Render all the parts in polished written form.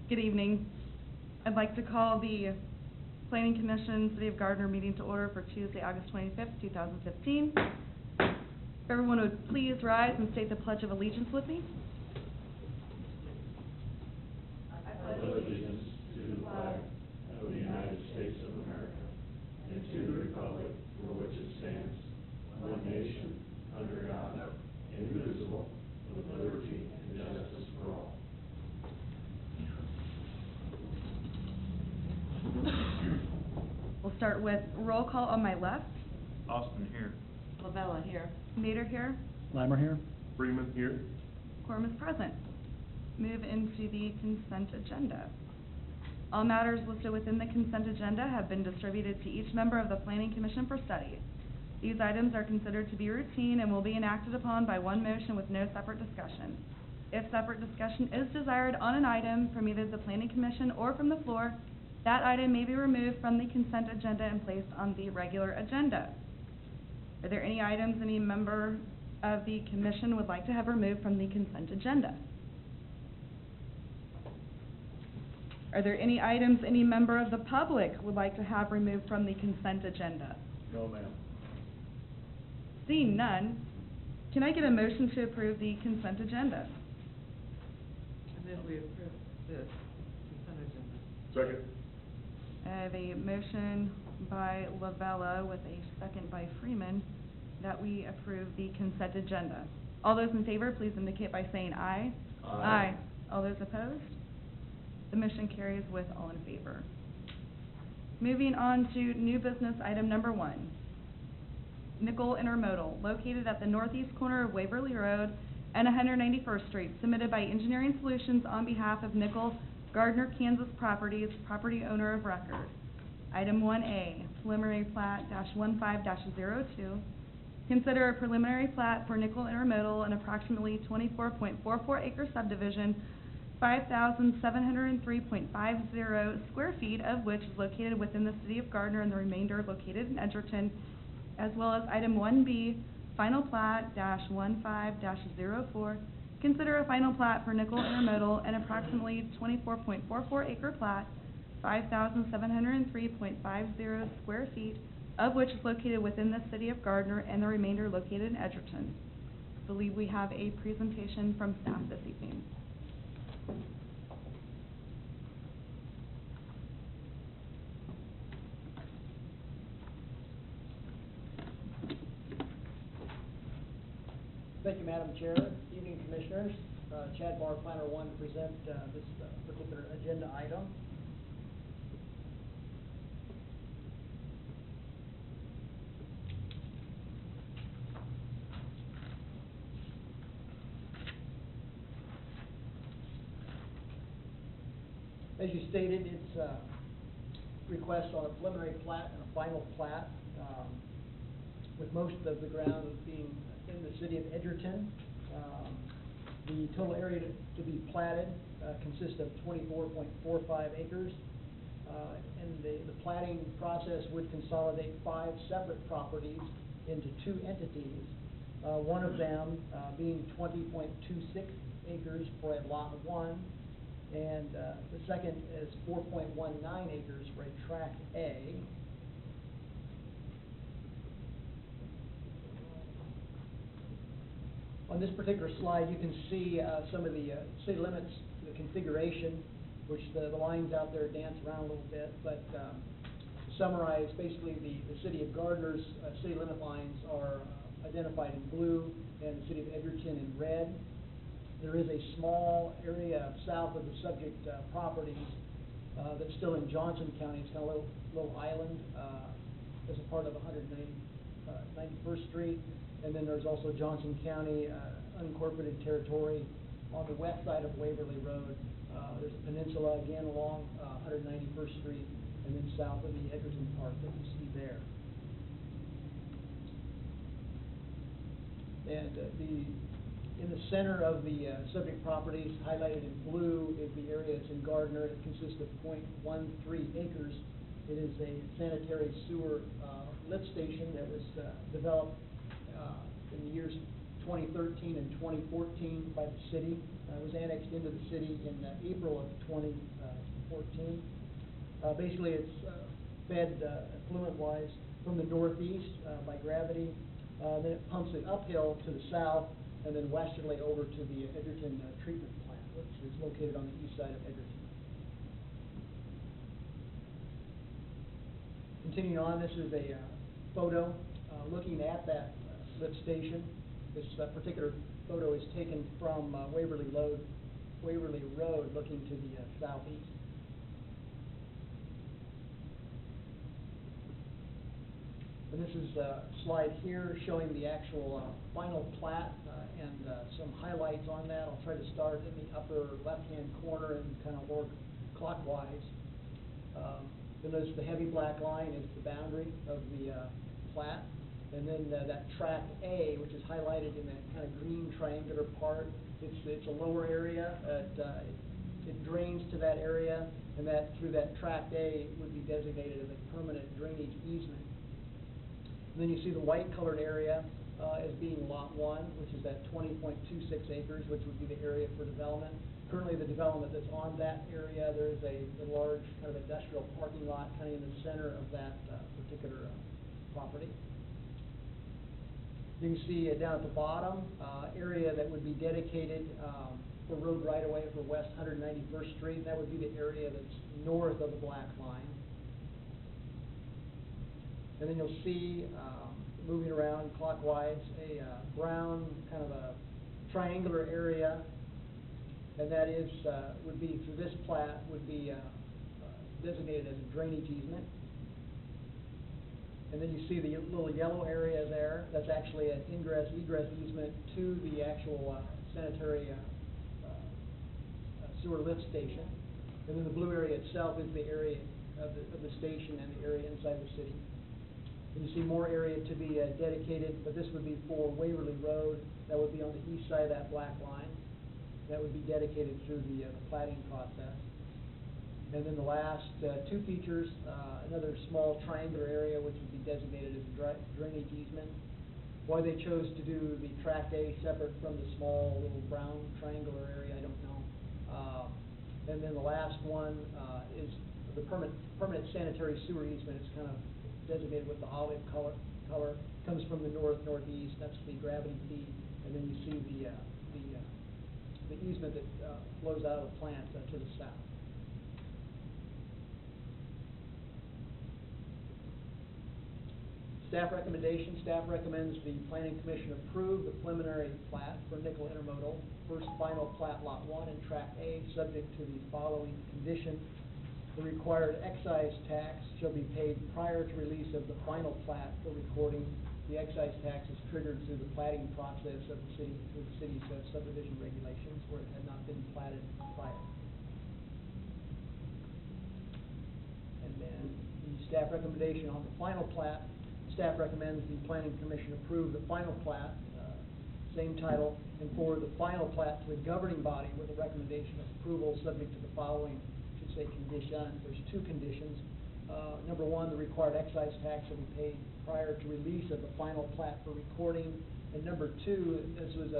Good evening. I'd like to call the Planning Commission City of Gardner meeting to order for Tuesday, August 25th, 2015. If everyone would please rise and state the Pledge of Allegiance with me. I pledge allegiance to the flag of the United States of America and to the republic for which it stands, one nation, under God, indivisible, with liberty and justice for all. We'll start with roll call on my left. Austin here. Lavella here. Nader here. Limer here. Freeman here. Quorum is present. Move into the consent agenda. All matters listed within the consent agenda have been distributed to each member of the Planning Commission for study. These items are considered to be routine and will be enacted upon by one motion with no separate discussion. If separate discussion is desired on an item from either the Planning Commission or from the floor, that item may be removed from the consent agenda and placed on the regular agenda. Are there any items any member of the commission would like to have removed from the consent agenda? Are there any items any member of the public would like to have removed from the consent agenda? No, ma'am. Seeing none, can I get a motion to approve the consent agenda? I move we approve the consent agenda. Second. I have a motion by Lavella with a second by Freeman that we approve the consent agenda. All those in favor, please indicate by saying aye. Aye. All those opposed? The motion carries with all in favor. Moving on to new business item number 1. Nickel Intermodal, located at the northeast corner of Waverly Road and 191st Street, submitted by Engineering Solutions on behalf of Nickel Gardner, Kansas Properties, property owner of record. Item 1A, preliminary plat -15-02. Consider a preliminary plat for Nickel Intermodal, an approximately 24.44 acre subdivision, 5,703.50 square feet of which is located within the city of Gardner and the remainder located in Edgerton, as well as item 1B, final plat -15-04. Consider a final plat for Nickel Intermodal, an approximately 24.44 acre plat, 5,703.50 square feet, of which is located within the city of Gardner and the remainder located in Edgerton. I believe we have a presentation from staff this evening. Thank you, Madam Chair. Evening, Commissioners. Chad Barr, Planner 1, to present this particular agenda item. As you stated, it's a request on a preliminary plat and a final plat, with most of the ground being in the city of Edgerton. The total area to be platted consists of 24.45 acres, and the platting process would consolidate 5 separate properties into 2 entities, one of them being 20.26 acres for a lot 1, and the second is 4.19 acres for a tract A. On this particular slide, you can see some of the city limits, the configuration, which the lines out there dance around a little bit, but to summarize, basically the city of Gardner's city limit lines are identified in blue and the city of Edgerton in red. There is a small area south of the subject properties that's still in Johnson County. It's kind of a little island as a part of 191st Street. And then there's also Johnson County unincorporated territory on the west side of Waverly Road. There's a peninsula again along 191st Street, and then south of the Edgerton Park that you see there. And in the center of the subject properties, highlighted in blue, is the area that's in Gardner. It consists of 0.13 acres. It is a sanitary sewer lift station that was developed in the years 2013 and 2014 by the city. It was annexed into the city in April of 2014. Basically, it's fed affluent-wise from the northeast by gravity. Then it pumps it uphill to the south, and then westerly over to the Edgerton treatment plant, which is located on the east side of Edgerton. Continuing on, this is a photo looking at that lift station. This particular photo is taken from Waverly Road, looking to the southeast. And this is a slide here showing the actual final plat and some highlights on that. I'll try to start in the upper left-hand corner and kind of work clockwise. You'll notice the heavy black line is the boundary of the plat. And then that tract A, which is highlighted in that kind of green triangular part, it's a lower area. It drains to that area, and that through that tract A would be designated as a permanent drainage easement. And then you see the white-colored area as being Lot 1, which is that 20.26 acres, which would be the area for development. Currently, the development that's on that area, there is a large kind of industrial parking lot kind of in the center of that particular property. You can see down at the bottom, area that would be dedicated for road right-of-way for West 191st Street, and that would be the area that's north of the black line. And then you'll see, moving around clockwise, a brown kind of a triangular area, and that is would be, through this plat, would be designated as a drainage easement. And then you see the little yellow area there. That's actually an ingress-egress easement to the actual sanitary sewer lift station. And then the blue area itself is the area of the station and the area inside the city. And you see more area to be dedicated, but this would be for Waverly Road. That would be on the east side of that black line. That would be dedicated through the platting process. And then the last two features, another small triangular area which would be designated as a drainage easement. Why they chose to do the tract A separate from the small little brown triangular area, I don't know. And then the last one is the permanent sanitary sewer easement. It's kind of designated with the olive color. Comes from the northeast. That's the gravity feed. And then you see the easement that flows out of the plant to the south. Staff recommendation, staff recommends the Planning Commission approve the preliminary plat for Nickel Intermodal, first final plat Lot 1 and Tract A, subject to the following conditions. The required excise tax shall be paid prior to release of the final plat for recording. The excise tax is triggered through the platting process of the city, through the city's subdivision regulations, where it had not been platted prior. And then the staff recommendation on the final plat. Staff recommends the Planning Commission approve the final plat, same title, and forward the final plat to the governing body with a recommendation of approval subject to the following, I should say, conditions. There's two conditions. Number one, the required excise tax will be paid prior to release of the final plat for recording. And number two, this was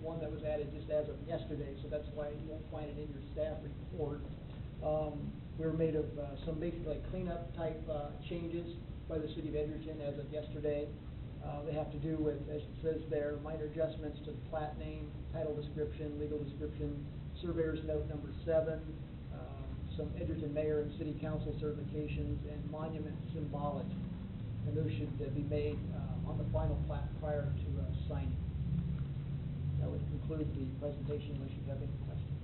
one that was added just as of yesterday, so that's why you won't find it in your staff report. We were made of some basically cleanup type changes by the city of Edgerton as of yesterday. They have to do with, as it says there, minor adjustments to the plat name, title description, legal description, surveyor's note number 7, some Edgerton mayor and city council certifications, and monument symbology. And those should be made on the final plat prior to signing. That would conclude the presentation unless you have any questions.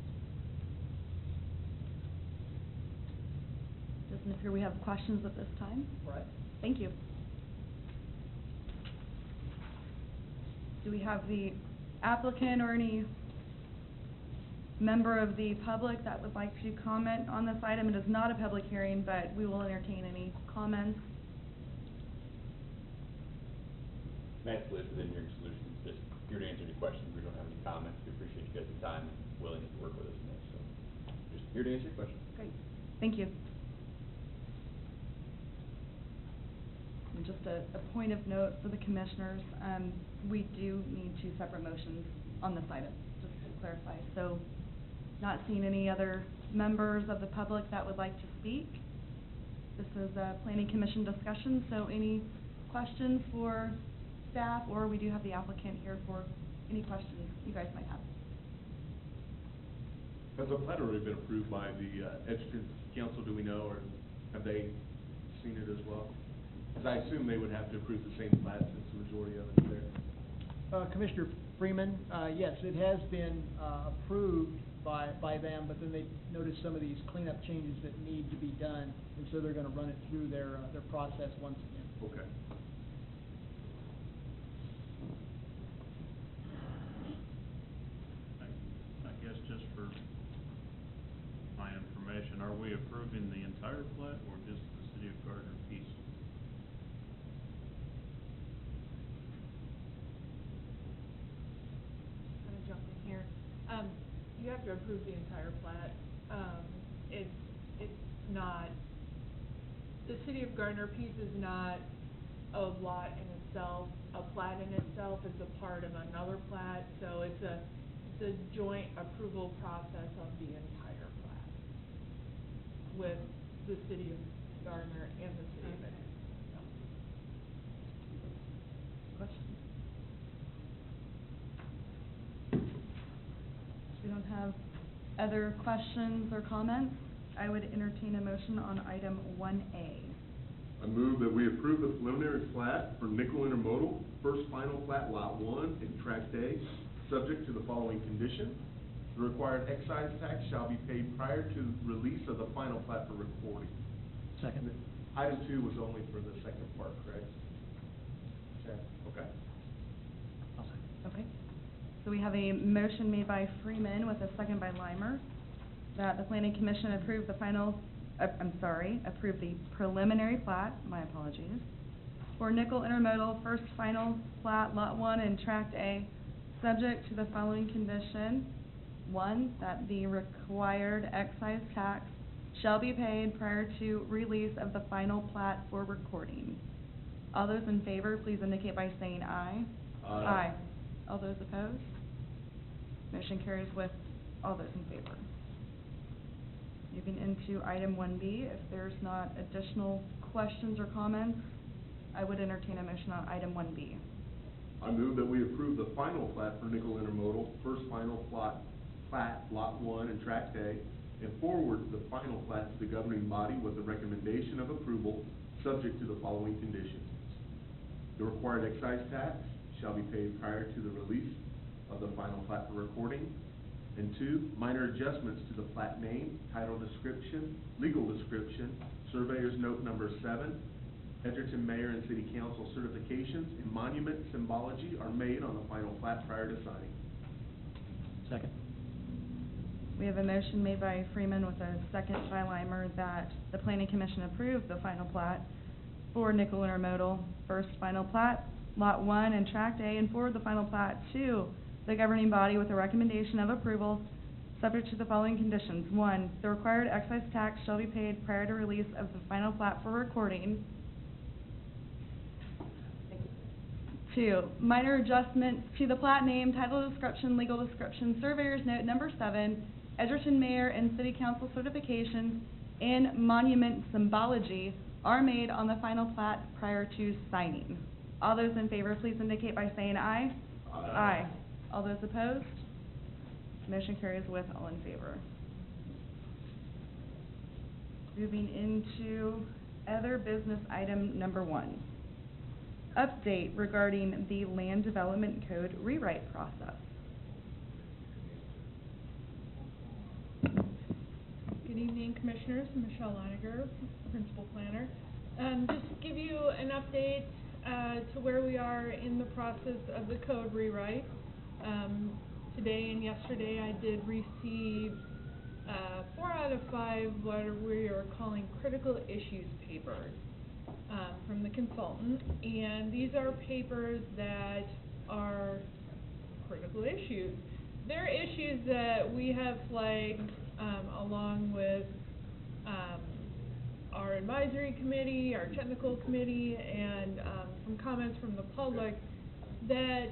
Doesn't appear we have questions at this time. All right. Thank you. Do we have the applicant or any member of the public that would like to comment on this item? It is not a public hearing, but we will entertain any comments. Matt Bliss with Engineering Solutions, just here to answer any questions. We don't have any comments. We appreciate you guys' time and willingness to work with us in this. So just here to answer your questions. Great. Thank you. just a point of note for the commissioners, we do need two separate motions on this item, just to clarify. So, not seeing any other members of the public that would like to speak. This is a planning commission discussion, so any questions for staff, or we do have the applicant here for any questions you guys might have. Has the plat already been approved by the Edgerton Council, do we know, or have they seen it as well? Because I assume they would have to approve the same plat since the majority of it is there. Commissioner Freeman, yes, it has been approved by them, but then they noticed some of these cleanup changes that need to be done, and so they're gonna run it through their process once again. Okay. I guess just for my information, are we approving the entire plat or just the City of Gardner piece? Kind of jump in here. You have to approve the entire plat. It's not, the City of Gardner piece is not a lot in itself, a plat in itself, it's a part of another plat, so it's a joint approval process of the entire plat with the City of Gardner and the City of Edmonton. Questions? If we don't have other questions or comments, I would entertain a motion on item 1A. I move that we approve the preliminary plat for Nickel Intermodal, first final plat, Lot 1 in Tract A, subject to the following condition. The required excise tax shall be paid prior to release of the final plat for recording. Second. Item 2 was only for the second part, correct? Okay. Okay. So we have a motion made by Freeman with a second by Limer that the planning commission approve the approve the preliminary plat, my apologies, for Nickel Intermodal first final plat, Lot 1 in Tract A, subject to the following condition. 1, that the required excise tax shall be paid prior to release of the final plat for recording. All those in favor, please indicate by saying aye. Aye. All those opposed? Motion carries with all those in favor. Moving into item 1B, if there's not additional questions or comments, I would entertain a motion on item 1B. I move that we approve the final plat for Nickel Intermodal, first final plat, Lot 1 in Tract A, and forward the final plat to the governing body with a recommendation of approval, subject to the following conditions. The required excise tax shall be paid prior to the release of the final plat for recording. And 2, minor adjustments to the plat name, title description, legal description, surveyor's note number 7, Edgerton Mayor and City Council certifications, and monument symbology are made on the final plat prior to signing. Second. We have a motion made by Freeman with a second by Limer that the planning commission approve the final plat for Nickel Intermodal, first final plat, Lot 1 in Tract A, and forward the final plat to the governing body with a recommendation of approval, subject to the following conditions. 1, the required excise tax shall be paid prior to release of the final plat for recording. 2, minor adjustments to the plat name, title description, legal description, surveyor's note number 7, Edgerton Mayor and City Council certifications, and monument symbology are made on the final plat prior to signing. All those in favor, please indicate by saying aye. Aye. All those opposed? Motion carries with all in favor. Moving into other business item number 1. Update regarding the Land Development Code rewrite process. Good evening, Commissioners. Michelle Leiniger, Principal Planner. Just to give you an update to where we are in the process of the code rewrite. Today and yesterday I did receive 4 out of 5 what we are calling critical issues papers from the consultant, and these are papers that are critical issues. They're issues that we have flagged along with our advisory committee, our technical committee, and, some comments from the public that,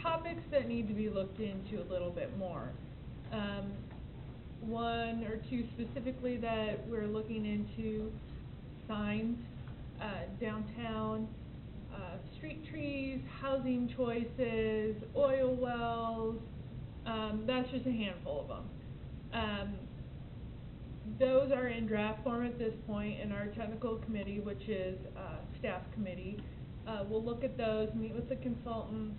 topics that need to be looked into a little bit more. One or two specifically that we're looking into: signs, downtown, street trees, housing choices, oil wells. That's just a handful of them. Those are in draft form at this point, and our technical committee, which is staff committee, will look at those, meet with the consultant,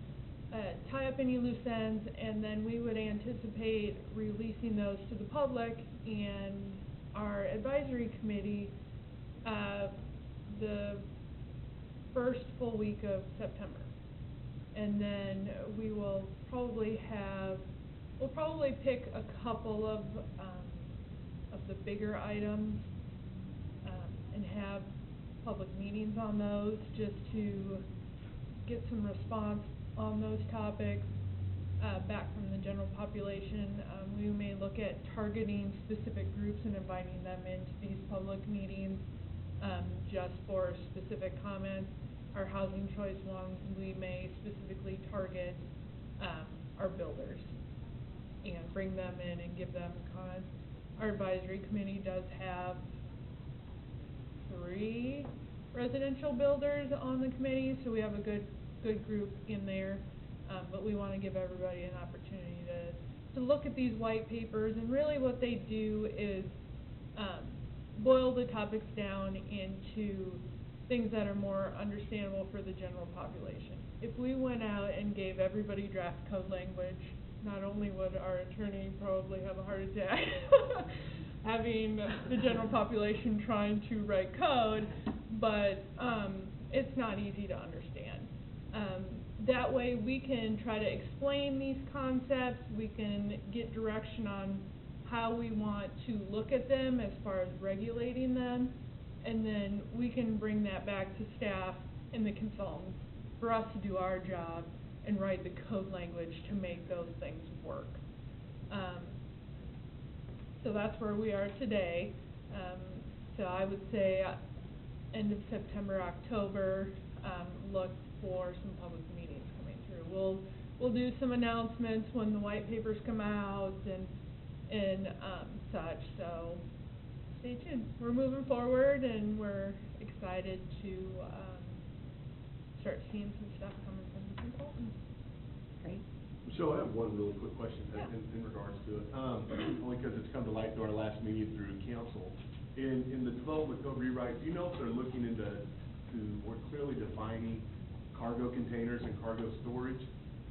tie up any loose ends, and then we would anticipate releasing those to the public and our advisory committee the first full week of September. And then we will probably pick a couple of the bigger items and have public meetings on those, just to get some response on those topics back from the general population. We may look at targeting specific groups and inviting them into these public meetings just for specific comments. Our housing choice ones, we may specifically target our builders and bring them in and give them comments. Our advisory committee does have 3 residential builders on the committee, so we have a good group in there. But we want to give everybody an opportunity to look at these white papers, and really what they do is boil the topics down into things that are more understandable for the general population. If we went out and gave everybody draft code language, not only would our attorney probably have a heart attack having the general population trying to write code, but it's not easy to understand. That way we can try to explain these concepts, we can get direction on how we want to look at them as far as regulating them, and then we can bring that back to staff and the consultants for us to do our job and write the code language to make those things work. So that's where we are today. So I would say end of September, October, look for some public meetings coming through. We'll do some announcements when the white papers come out and such, so stay tuned. We're moving forward, and we're excited to start seeing some stuff coming from the consultants. Great. Michelle, I have one really quick question Yeah. in regards to it, only because it's come to light through our last meeting through council. In the development code rewrite, do you know if they're looking into more clearly defining cargo containers and cargo storage?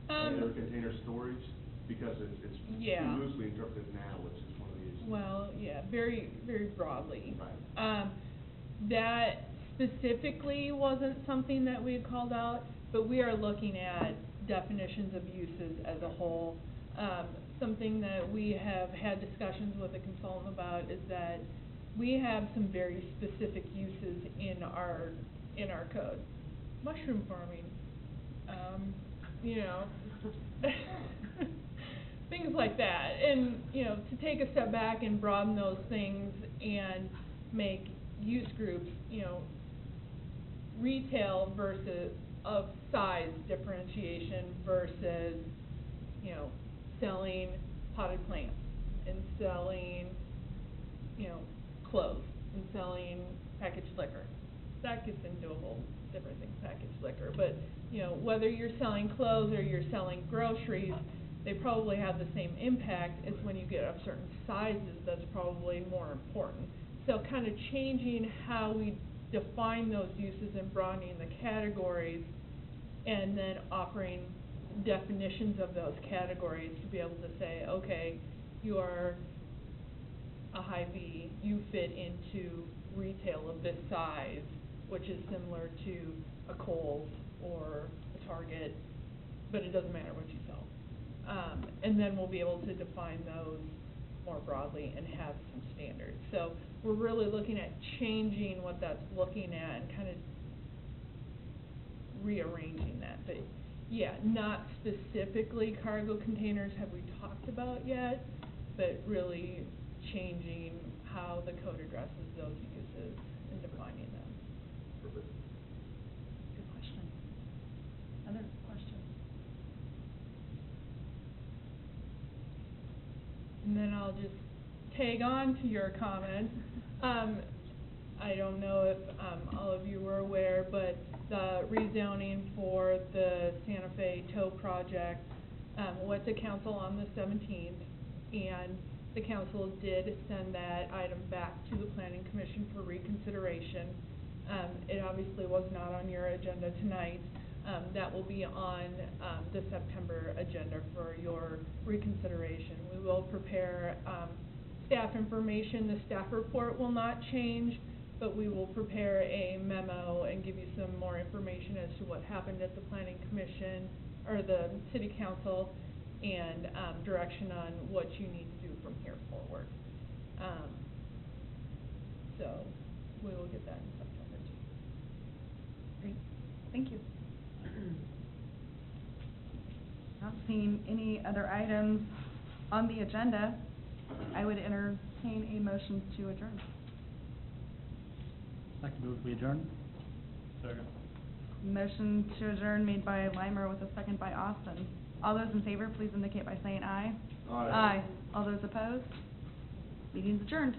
Or container storage? Because it's Yeah. too loosely interpreted now, which is one of the issues. Well, yeah, very, very broadly. Right. That specifically wasn't something that we had called out, but we are looking at definitions of uses as a whole. Something that we have had discussions with the consultant about is that we have some very specific uses in our code. Mushroom farming, things like that. And, to take a step back and broaden those things and make use groups, retail versus of size differentiation versus, selling potted plants and selling, clothes and selling packaged liquor. That gets into a whole different thing, packaged liquor. But, whether you're selling clothes or you're selling groceries, they probably have the same impact as when you get of certain sizes. That's probably more important. So kind of changing how we define those uses and broadening the categories, and then offering definitions of those categories to be able to say, okay, you are a Hy-Vee, you fit into retail of this size, which is similar to a Kohl's or a Target, but it doesn't matter what you sell. And then we'll be able to define those more broadly and have some standards. So we're really looking at changing what that's looking at and kind of rearranging that. But yeah, not specifically cargo containers have we talked about yet, but really changing how the code addresses those uses and defining them. Perfect. Good question. Other questions? And then I'll just tag on to your comment. I don't know if, all of you were aware, but the rezoning for the Santa Fe tow project, went to council on the 17th, and the council did send that item back to the planning commission for reconsideration. It obviously was not on your agenda tonight. That will be on, the September agenda for your reconsideration. We will prepare, staff information. The staff report will not change, but we will prepare a memo and give you some more information as to what happened at the planning commission, or the city council, and, direction on what you need to do from here forward. So, we will get that in September too. Great, thank you. Not seeing any other items on the agenda, I would entertain a motion to adjourn. I'd like to move we adjourn. Second. Motion to adjourn made by Limer with a second by Austin. All those in favor, please indicate by saying aye. Aye. Aye. All those opposed? Meeting's adjourned.